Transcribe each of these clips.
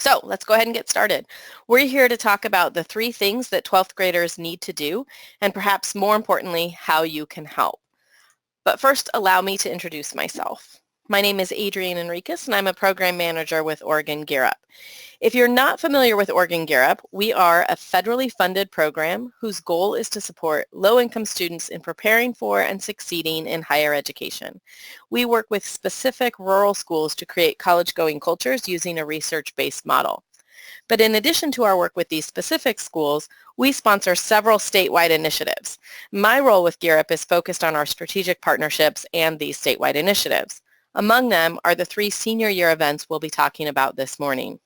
So let's go ahead and get started. We're here to talk about the 3 things that 12th graders need to do, and perhaps more importantly, how you can help. But first, allow me to introduce myself. My name is Adrienne Enriquez, and I'm a program manager with Oregon Gear Up. If you're not familiar with Oregon Gear Up, we are a federally funded program whose goal is to support low-income students in preparing for and succeeding in higher education. We work with specific rural schools to create college-going cultures using a research-based model. But in addition to our work with these specific schools, we sponsor several statewide initiatives. My role with Gear Up is focused on our strategic partnerships and these statewide initiatives. Among them are the 3 senior year events we'll be talking about this morning.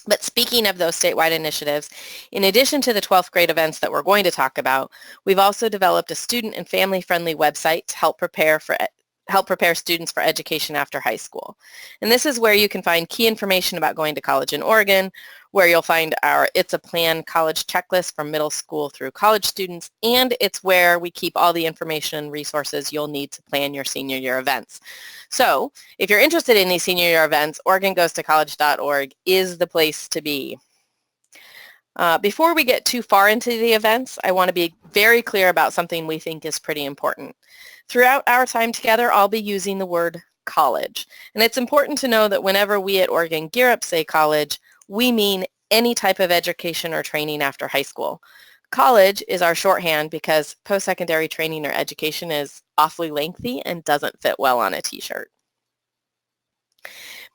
But speaking of those statewide initiatives, in addition to the 12th grade events that we're going to talk about, we've also developed a student and family-friendly website to help prepare students for education after high school. And this is where you can find key information about going to college in Oregon, where you'll find our It's a Plan college checklist from middle school through college students, and it's where we keep all the information and resources you'll need to plan your senior year events. So if you're interested in these senior year events, OregonGoesToCollege.org is the place to be. Before we get too far into the events, I want to be very clear about something we think is pretty important. Throughout our time together, I'll be using the word college. And it's important to know that whenever we at Oregon Gear Up say college, we mean any type of education or training after high school. College is our shorthand because post-secondary training or education is awfully lengthy and doesn't fit well on a t-shirt.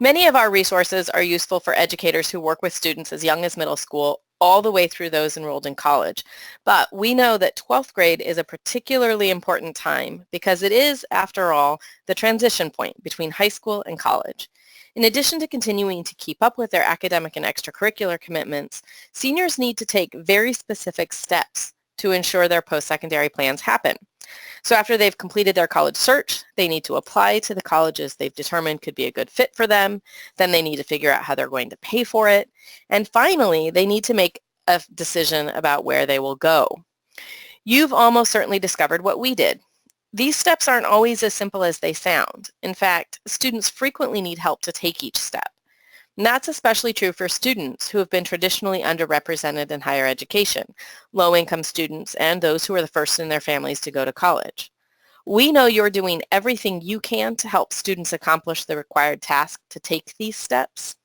Many of our resources are useful for educators who work with students as young as middle school all the way through those enrolled in college. But we know that 12th grade is a particularly important time because it is, after all, the transition point between high school and college. In addition to continuing to keep up with their academic and extracurricular commitments, seniors need to take very specific steps to ensure their post-secondary plans happen. So after they've completed their college search, they need to apply to the colleges they've determined could be a good fit for them. Then they need to figure out how they're going to pay for it. And finally, they need to make a decision about where they will go. You've almost certainly discovered what we did. These steps aren't always as simple as they sound. In fact, students frequently need help to take each step. And that's especially true for students who have been traditionally underrepresented in higher education, low-income students, and those who are the first in their families to go to college. We know you're doing everything you can to help students accomplish the required task to take these steps.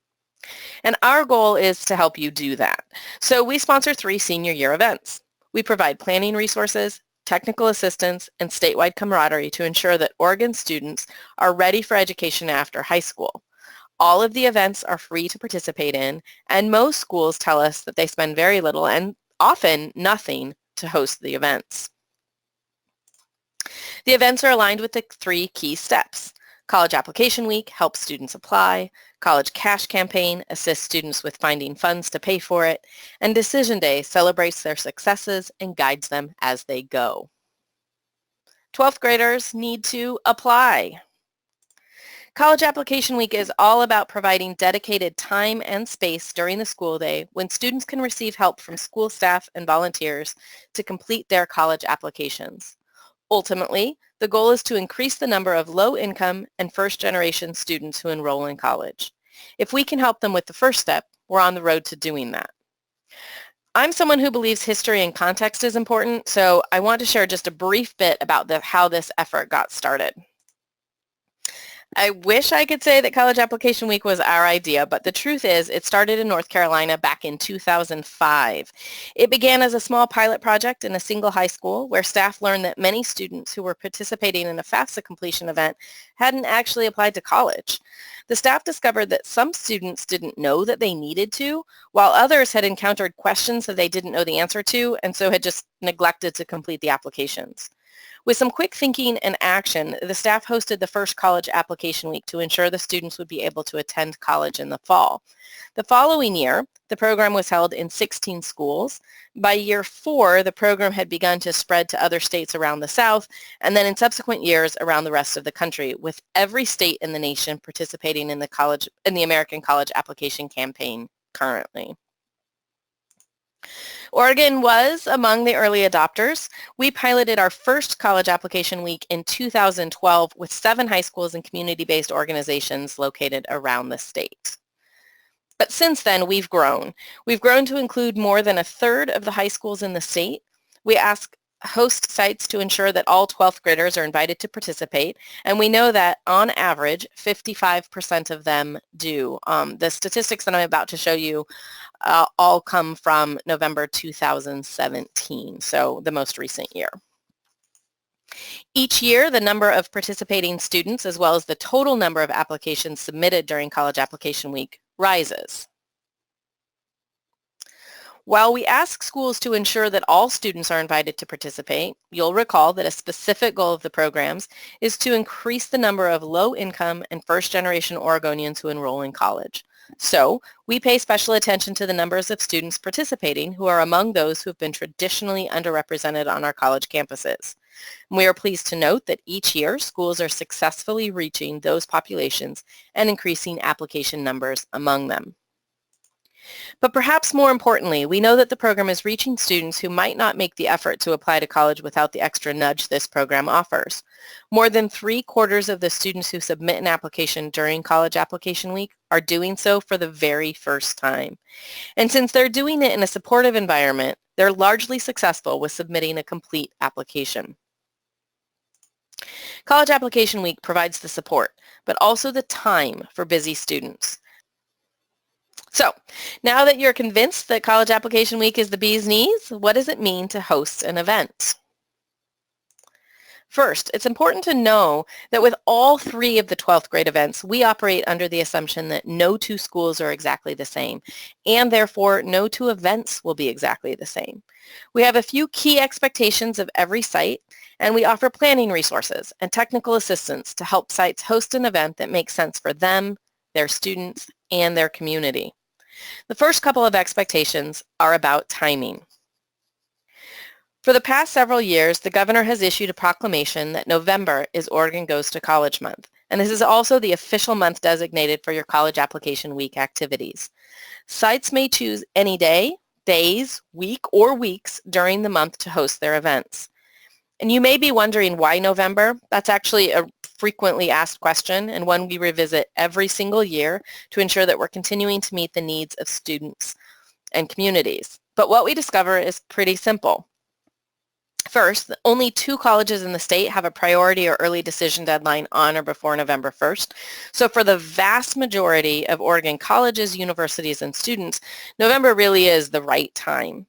And our goal is to help you do that. So we sponsor 3 senior year events. We provide planning resources, technical assistance, and statewide camaraderie to ensure that Oregon students are ready for education after high school. All of the events are free to participate in, and most schools tell us that they spend very little and often nothing to host the events. The events are aligned with the 3 key steps. College Application Week helps students apply, College Cash Campaign assists students with finding funds to pay for it, and Decision Day celebrates their successes and guides them as they go. 12th graders need to apply. College Application Week is all about providing dedicated time and space during the school day when students can receive help from school staff and volunteers to complete their college applications. Ultimately, the goal is to increase the number of low-income and first-generation students who enroll in college. If we can help them with the first step, we're on the road to doing that. I'm someone who believes history and context is important, so I want to share just a brief bit about how this effort got started. I wish I could say that College Application Week was our idea, but the truth is it started in North Carolina back in 2005. It began as a small pilot project in a single high school where staff learned that many students who were participating in a FAFSA completion event hadn't actually applied to college. The staff discovered that some students didn't know that they needed to, while others had encountered questions that they didn't know the answer to and so had just neglected to complete the applications. With some quick thinking and action, the staff hosted the first College Application Week to ensure the students would be able to attend college in the fall. The following year, the program was held in 16 schools. By year 4, the program had begun to spread to other states around the South, and then in subsequent years around the rest of the country, with every state in the nation participating in the American College Application Campaign currently. Oregon was among the early adopters. We piloted our first College Application Week in 2012 with 7 high schools and community-based organizations located around the state. But since then, we've grown. We've grown to include more than a third of the high schools in the state. We ask host sites to ensure that all 12th graders are invited to participate, and we know that on average 55% of them do. The statistics that I'm about to show you all come from November 2017, so the most recent year. Each year, the number of participating students as well as the total number of applications submitted during College Application Week rises. While we ask schools to ensure that all students are invited to participate, you'll recall that a specific goal of the programs is to increase the number of low-income and first-generation Oregonians who enroll in college. So, we pay special attention to the numbers of students participating who are among those who have been traditionally underrepresented on our college campuses. We are pleased to note that each year, schools are successfully reaching those populations and increasing application numbers among them. But perhaps more importantly, we know that the program is reaching students who might not make the effort to apply to college without the extra nudge this program offers. More than 3/4 of the students who submit an application during College Application Week are doing so for the very first time. And since they're doing it in a supportive environment, they're largely successful with submitting a complete application. College Application Week provides the support, but also the time for busy students. So, now that you're convinced that College Application Week is the bee's knees, what does it mean to host an event? First, it's important to know that with all 3 of the 12th grade events, we operate under the assumption that no 2 schools are exactly the same, and therefore no 2 events will be exactly the same. We have a few key expectations of every site, and we offer planning resources and technical assistance to help sites host an event that makes sense for them, their students, and their community. The first couple of expectations are about timing. For the past several years, the governor has issued a proclamation that November is Oregon Goes to College Month, and this is also the official month designated for your College Application Week activities. Sites may choose any day, days, week, or weeks during the month to host their events. And you may be wondering why November? That's actually a frequently asked question and one we revisit every single year to ensure that we're continuing to meet the needs of students and communities. But what we discover is pretty simple. First, only 2 colleges in the state have a priority or early decision deadline on or before November 1st. So for the vast majority of Oregon colleges, universities, and students, November really is the right time.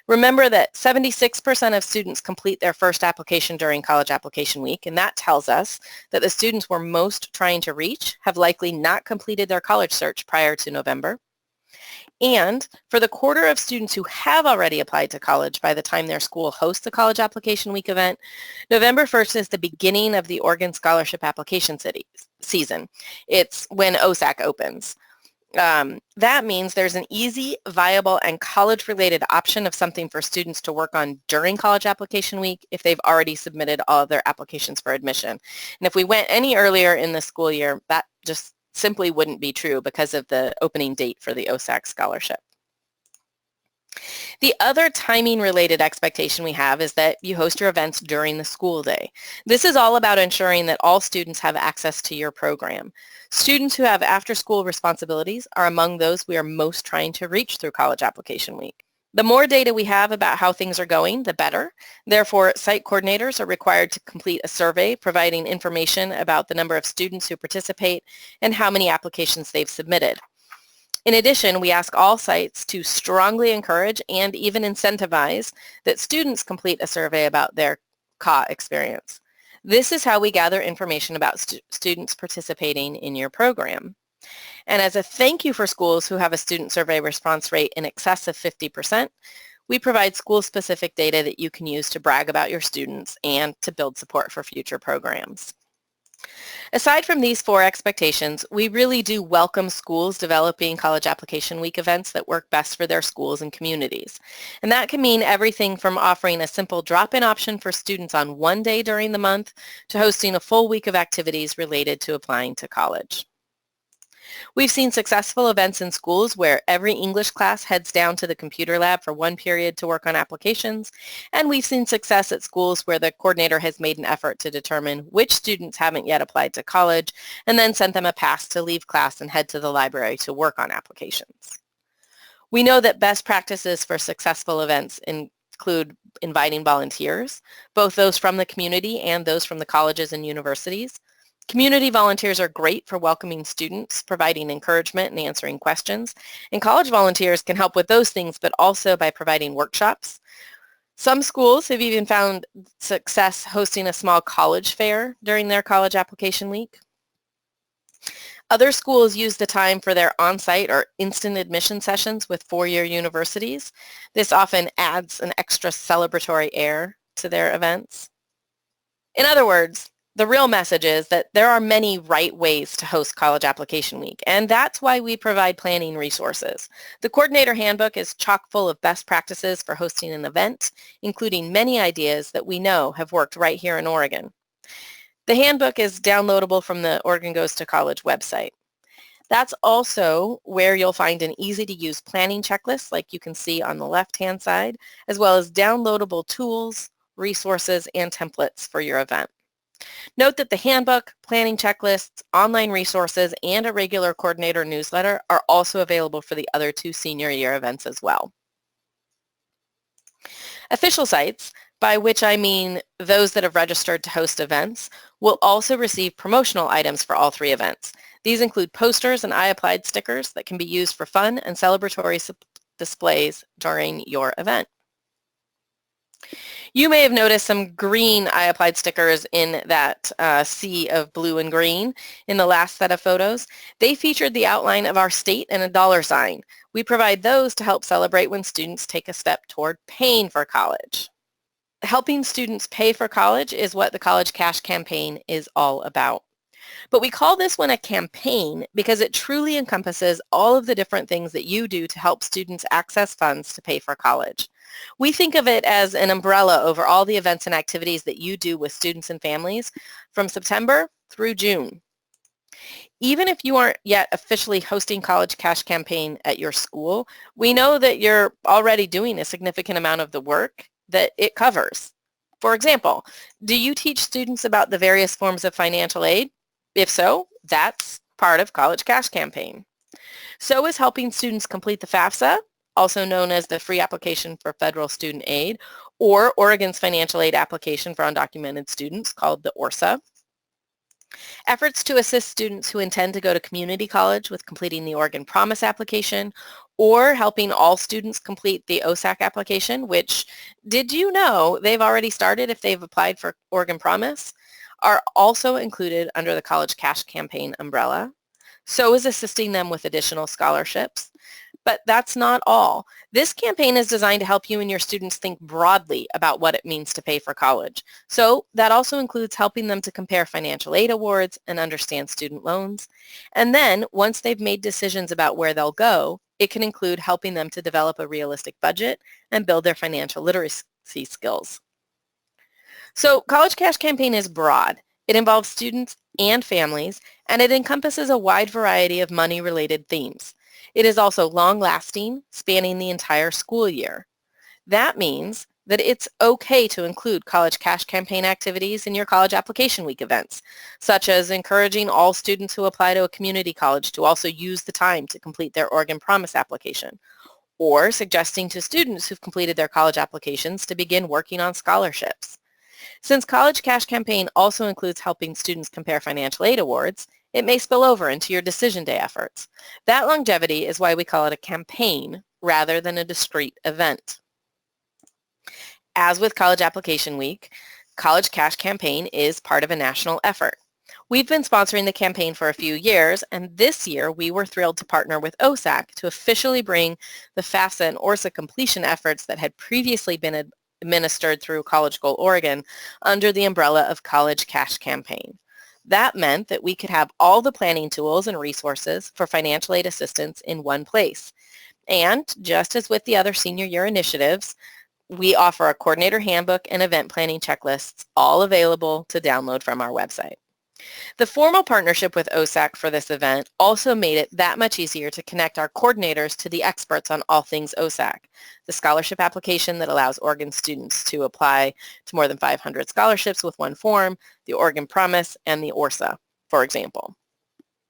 Remember that 76% of students complete their first application during College Application Week, and that tells us that the students we're most trying to reach have likely not completed their college search prior to November. And for the 1/4 of students who have already applied to college by the time their school hosts a College Application Week event, November 1st is the beginning of the Oregon Scholarship Application season. It's when OSAC opens. That means there's an easy, viable, and college-related option of something for students to work on during College Application Week if they've already submitted all of their applications for admission. And if we went any earlier in the school year, that just simply wouldn't be true because of the opening date for the OSAC scholarship. The other timing-related expectation we have is that you host your events during the school day. This is all about ensuring that all students have access to your program. Students who have after-school responsibilities are among those we are most trying to reach through College Application Week. The more data we have about how things are going, the better. Therefore, site coordinators are required to complete a survey providing information about the number of students who participate and how many applications they've submitted. In addition, we ask all sites to strongly encourage and even incentivize that students complete a survey about their CA experience. This is how we gather information about students participating in your program. And as a thank you for schools who have a student survey response rate in excess of 50%, we provide school-specific data that you can use to brag about your students and to build support for future programs. Aside from these 4 expectations, we really do welcome schools developing College Application Week events that work best for their schools and communities. And that can mean everything from offering a simple drop-in option for students on one day during the month to hosting a full week of activities related to applying to college. We've seen successful events in schools where every English class heads down to the computer lab for one period to work on applications, and we've seen success at schools where the coordinator has made an effort to determine which students haven't yet applied to college and then sent them a pass to leave class and head to the library to work on applications. We know that best practices for successful events include inviting volunteers, both those from the community and those from the colleges and universities. Community volunteers are great for welcoming students, providing encouragement and answering questions. And college volunteers can help with those things, but also by providing workshops. Some schools have even found success hosting a small college fair during their college application week. Other schools use the time for their on-site or instant admission sessions with four-year universities. This often adds an extra celebratory air to their events. In other words, the real message is that there are many right ways to host College Application Week, and that's why we provide planning resources. The Coordinator Handbook is chock full of best practices for hosting an event, including many ideas that we know have worked right here in Oregon. The handbook is downloadable from the Oregon Goes to College website. That's also where you'll find an easy-to-use planning checklist like you can see on the left-hand side, as well as downloadable tools, resources, and templates for your event. Note that the handbook, planning checklists, online resources, and a regular coordinator newsletter are also available for the other two senior year events as well. Official sites, by which I mean those that have registered to host events, will also receive promotional items for all three events. These include posters and I applied stickers that can be used for fun and celebratory displays during your event. You may have noticed some green I applied stickers in that sea of blue and green in the last set of photos. They featured the outline of our state and a dollar sign. We provide those to help celebrate when students take a step toward paying for college. Helping students pay for college is what the College Cash Campaign is all about. But we call this one a campaign because it truly encompasses all of the different things that you do to help students access funds to pay for college. We think of it as an umbrella over all the events and activities that you do with students and families from September through June. Even if you aren't yet officially hosting College Cash Campaign at your school, we know that you're already doing a significant amount of the work that it covers. For example, do you teach students about the various forms of financial aid? If so, that's part of College Cash Campaign. So is helping students complete the FAFSA, also known as the Free Application for Federal Student Aid, or Oregon's Financial Aid Application for Undocumented Students, called the ORSA. Efforts to assist students who intend to go to community college with completing the Oregon Promise application, or helping all students complete the OSAC application, which, did you know they've already started if they've applied for Oregon Promise, are also included under the College Cash Campaign umbrella. So is assisting them with additional scholarships. But that's not all. This campaign is designed to help you and your students think broadly about what it means to pay for college. So that also includes helping them to compare financial aid awards and understand student loans. And then once they've made decisions about where they'll go, it can include helping them to develop a realistic budget and build their financial literacy skills. So College Cash Campaign is broad. It involves students and families, and it encompasses a wide variety of money-related themes. It is also long-lasting, spanning the entire school year. That means that it's okay to include College Cash Campaign activities in your College Application Week events, such as encouraging all students who apply to a community college to also use the time to complete their Oregon Promise application, or suggesting to students who've completed their college applications to begin working on scholarships. Since College Cash Campaign also includes helping students compare financial aid awards, it may spill over into your decision day efforts. That longevity is why we call it a campaign rather than a discrete event. As with College Application Week, College Cash Campaign is part of a national effort. We've been sponsoring the campaign for a few years, and this year we were thrilled to partner with OSAC to officially bring the FAFSA and ORSA completion efforts that had previously been administered through College Goal Oregon under the umbrella of College Cash Campaign. That meant that we could have all the planning tools and resources for financial aid assistance in one place. And just as with the other senior year initiatives, we offer a coordinator handbook and event planning checklists, all available to download from our website. The formal partnership with OSAC for this event also made it that much easier to connect our coordinators to the experts on all things OSAC, the scholarship application that allows Oregon students to apply to more than 500 scholarships with one form, the Oregon Promise, and the ORSA, for example.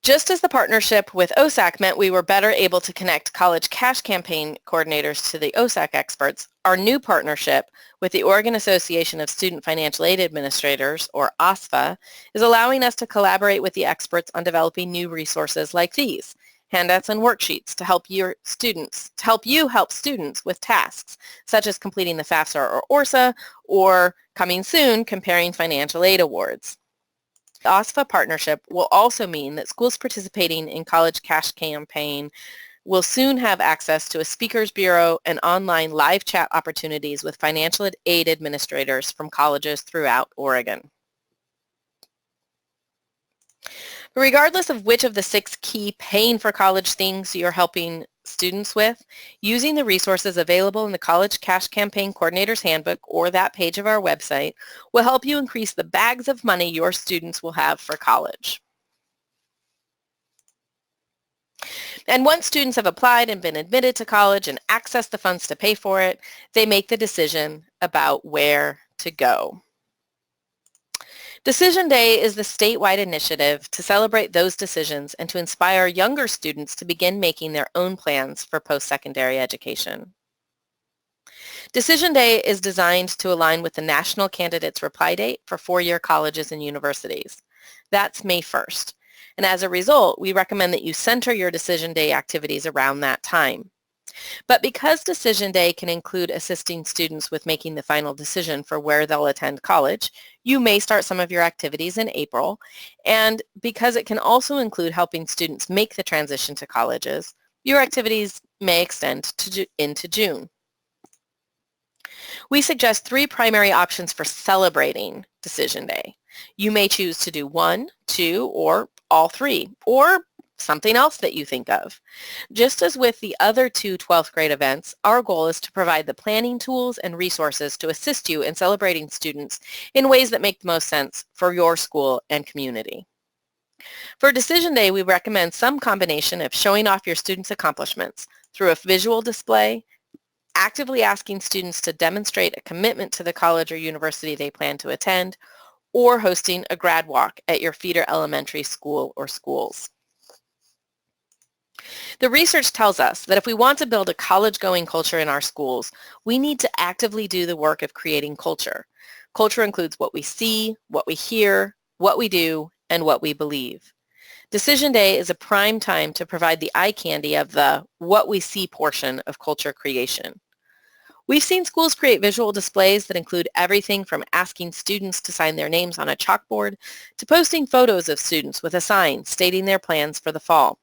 Just as the partnership with OSAC meant we were better able to connect college cash campaign coordinators to the OSAC experts, our new partnership with the Oregon Association of Student Financial Aid Administrators, or OSFA, is allowing us to collaborate with the experts on developing new resources like these, handouts and worksheets to help you help students with tasks, such as completing the FAFSA or ORSA, or coming soon, comparing financial aid awards. The OSFA partnership will also mean that schools participating in College Cash Campaign will soon have access to a speakers bureau and online live chat opportunities with financial aid administrators from colleges throughout Oregon. Regardless of which of the 6 key paying for college things you're helping students with, using the resources available in the College Cash Campaign Coordinator's Handbook or that page of our website will help you increase the bags of money your students will have for college. And once students have applied and been admitted to college and accessed the funds to pay for it, they make the decision about where to go. Decision Day is the statewide initiative to celebrate those decisions and to inspire younger students to begin making their own plans for post-secondary education. Decision Day is designed to align with the National Candidates Reply Date for four-year colleges and universities. That's May 1st. And as a result, we recommend that you center your Decision Day activities around that time. But because Decision Day can include assisting students with making the final decision for where they'll attend college, you may start some of your activities in April. And because it can also include helping students make the transition to colleges, your activities may extend into June. We suggest 3 primary options for celebrating Decision Day. You may choose to do 1, 2, or all 3, or something else that you think of. Just as with the other 2 12th grade events, our goal is to provide the planning tools and resources to assist you in celebrating students in ways that make the most sense for your school and community. For Decision Day, we recommend some combination of showing off your students' accomplishments through a visual display, actively asking students to demonstrate a commitment to the college or university they plan to attend, or hosting a grad walk at your feeder elementary school or schools. The research tells us that if we want to build a college-going culture in our schools, we need to actively do the work of creating culture. Culture includes what we see, what we hear, what we do, and what we believe. Decision Day is a prime time to provide the eye candy of the what we see portion of culture creation. We've seen schools create visual displays that include everything from asking students to sign their names on a chalkboard to posting photos of students with a sign stating their plans for the fall.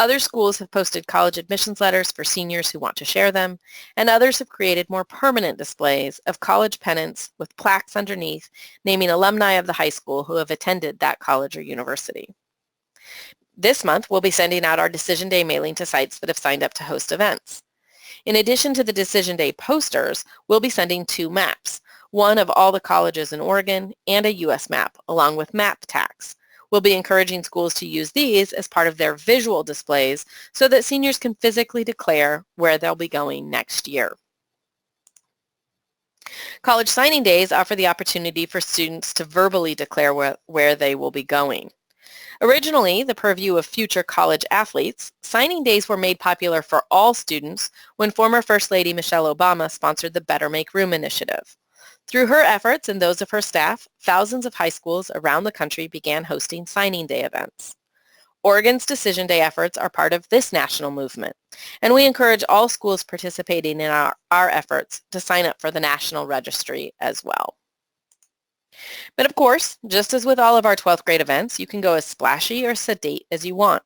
Other schools have posted college admissions letters for seniors who want to share them, and others have created more permanent displays of college pennants with plaques underneath naming alumni of the high school who have attended that college or university. This month, we'll be sending out our Decision Day mailing to sites that have signed up to host events. In addition to the Decision Day posters, we'll be sending 2 maps, one of all the colleges in Oregon and a U.S. map, along with map tacks. We'll be encouraging schools to use these as part of their visual displays so that seniors can physically declare where they'll be going next year. College signing days offer the opportunity for students to verbally declare where they will be going. Originally, the purview of future college athletes, signing days were made popular for all students when former First Lady Michelle Obama sponsored the Better Make Room initiative. Through her efforts and those of her staff, thousands of high schools around the country began hosting signing day events. Oregon's Decision Day efforts are part of this national movement, and we encourage all schools participating in our efforts to sign up for the National Registry as well. But of course, just as with all of our 12th grade events, you can go as splashy or sedate as you want.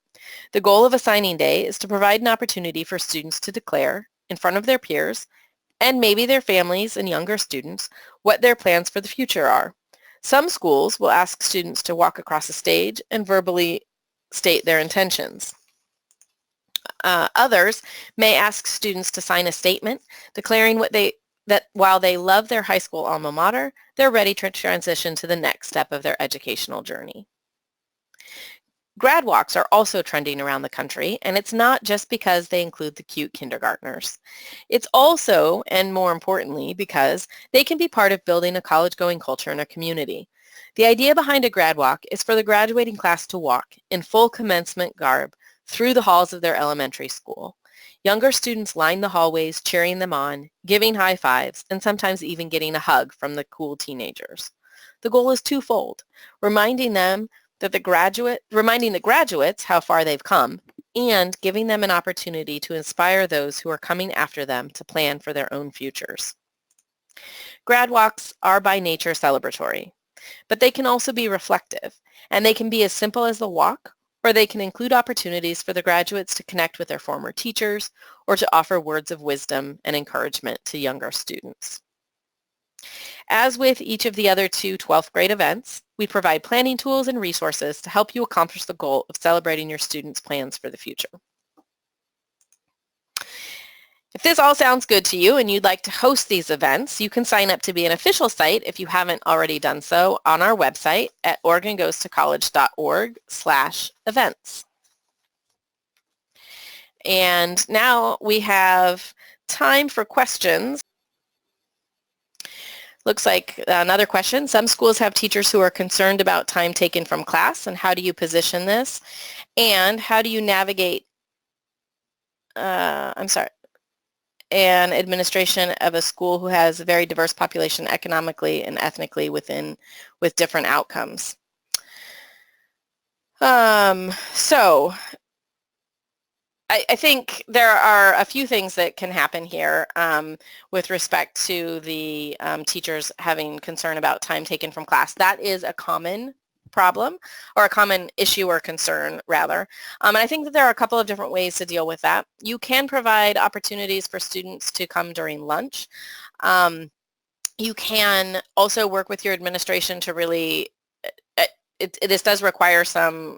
The goal of a signing day is to provide an opportunity for students to declare, in front of their peers, and maybe their families and younger students, what their plans for the future are. Some schools will ask students to walk across a stage and verbally state their intentions. Others may ask students to sign a statement declaring that while they love their high school alma mater, they're ready to transition to the next step of their educational journey. Grad walks are also trending around the country, and it's not just because they include the cute kindergartners. It's also, and more importantly, because they can be part of building a college-going culture in a community. The idea behind a grad walk is for the graduating class to walk in full commencement garb through the halls of their elementary school. Younger students line the hallways, cheering them on, giving high fives, and sometimes even getting a hug from the cool teenagers. The goal is twofold: reminding the graduates how far they've come, and giving them an opportunity to inspire those who are coming after them to plan for their own futures. Grad walks are by nature celebratory, but they can also be reflective, and they can be as simple as the walk, or they can include opportunities for the graduates to connect with their former teachers or to offer words of wisdom and encouragement to younger students. As with each of the other two 12th grade events, we provide planning tools and resources to help you accomplish the goal of celebrating your students' plans for the future. If this all sounds good to you and you'd like to host these events, you can sign up to be an official site if you haven't already done so on our website at OregonGoesToCollege.org/events. And now we have time for questions. Looks like another question. Some schools have teachers who are concerned about time taken from class, and how do you position this? And how do you navigate, an administration of a school who has a very diverse population economically and ethnically with different outcomes? I think there are a few things that can happen here with respect to the teachers having concern about time taken from class. That is a common problem, or a common issue or concern, rather. And I think that there are a couple of different ways to deal with that. You can provide opportunities for students to come during lunch. You can also work with your administration to really, this does require some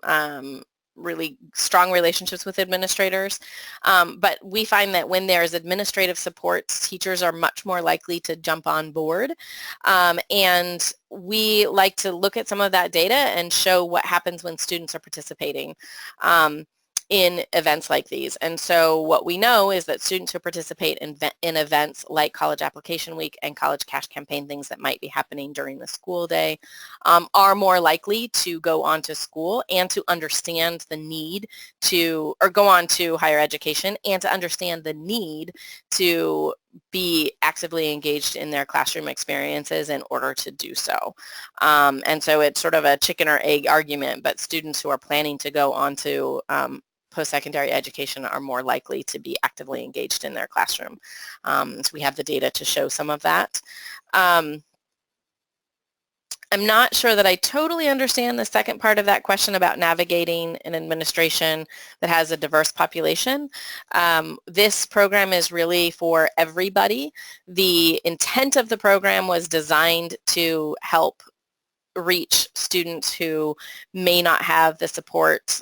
really strong relationships with administrators, but we find that when there's administrative supports, teachers are much more likely to jump on board, and we like to look at some of that data and show what happens when students are participating in events like these. And so what we know is that students who participate in events like College Application Week and College Cash Campaign, things that might be happening during the school day, are more likely to go on to school and to understand the need to, or go on to higher education and to understand the need to be actively engaged in their classroom experiences in order to do so. And so it's sort of a chicken or egg argument, but students who are planning to go on to post-secondary education are more likely to be actively engaged in their classroom. So we have the data to show some of that. I'm not sure that I totally understand the second part of that question about navigating an administration that has a diverse population. This program is really for everybody. The intent of the program was designed to help reach students who may not have the support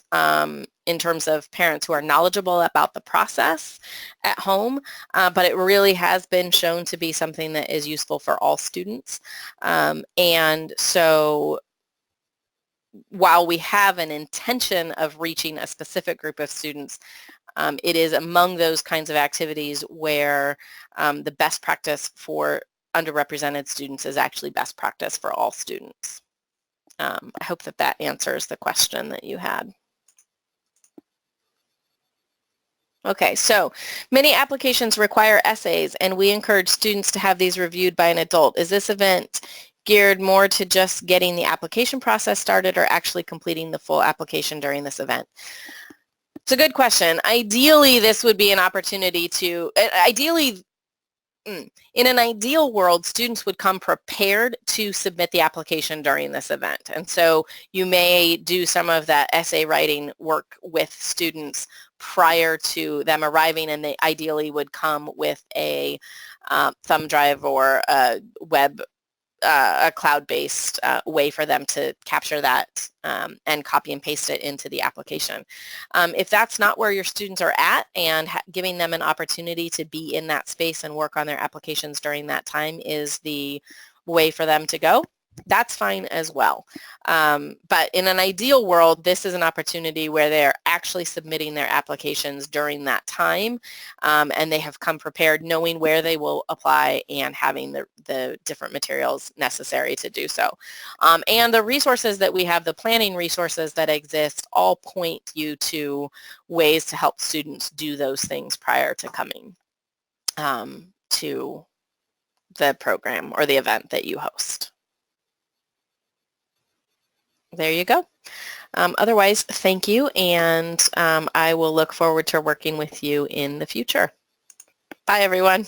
in terms of parents who are knowledgeable about the process at home, but it really has been shown to be something that is useful for all students. And so while we have an intention of reaching a specific group of students, it is among those kinds of activities where the best practice for underrepresented students is actually best practice for all students. I hope that that answers the question that you had. Okay, so many applications require essays, and we encourage students to have these reviewed by an adult. Is this event geared more to just getting the application process started or actually completing the full application during this event? It's a good question. Ideally, this would be an opportunity to, in an ideal world, students would come prepared to submit the application during this event. And so you may do some of that essay writing work with students prior to them arriving, and they ideally would come with a thumb drive or a cloud-based way for them to capture that and copy and paste it into the application. If that's not where your students are at, and giving them an opportunity to be in that space and work on their applications during that time is the way for them to go, that's fine as well. But in an ideal world, this is an opportunity where they're actually submitting their applications during that time, and they have come prepared knowing where they will apply and having the different materials necessary to do so. And the resources that we have, the planning resources that exist, all point you to ways to help students do those things prior to coming to the program or the event that you host. There you go. Otherwise, thank you, and I will look forward to working with you in the future. Bye, everyone.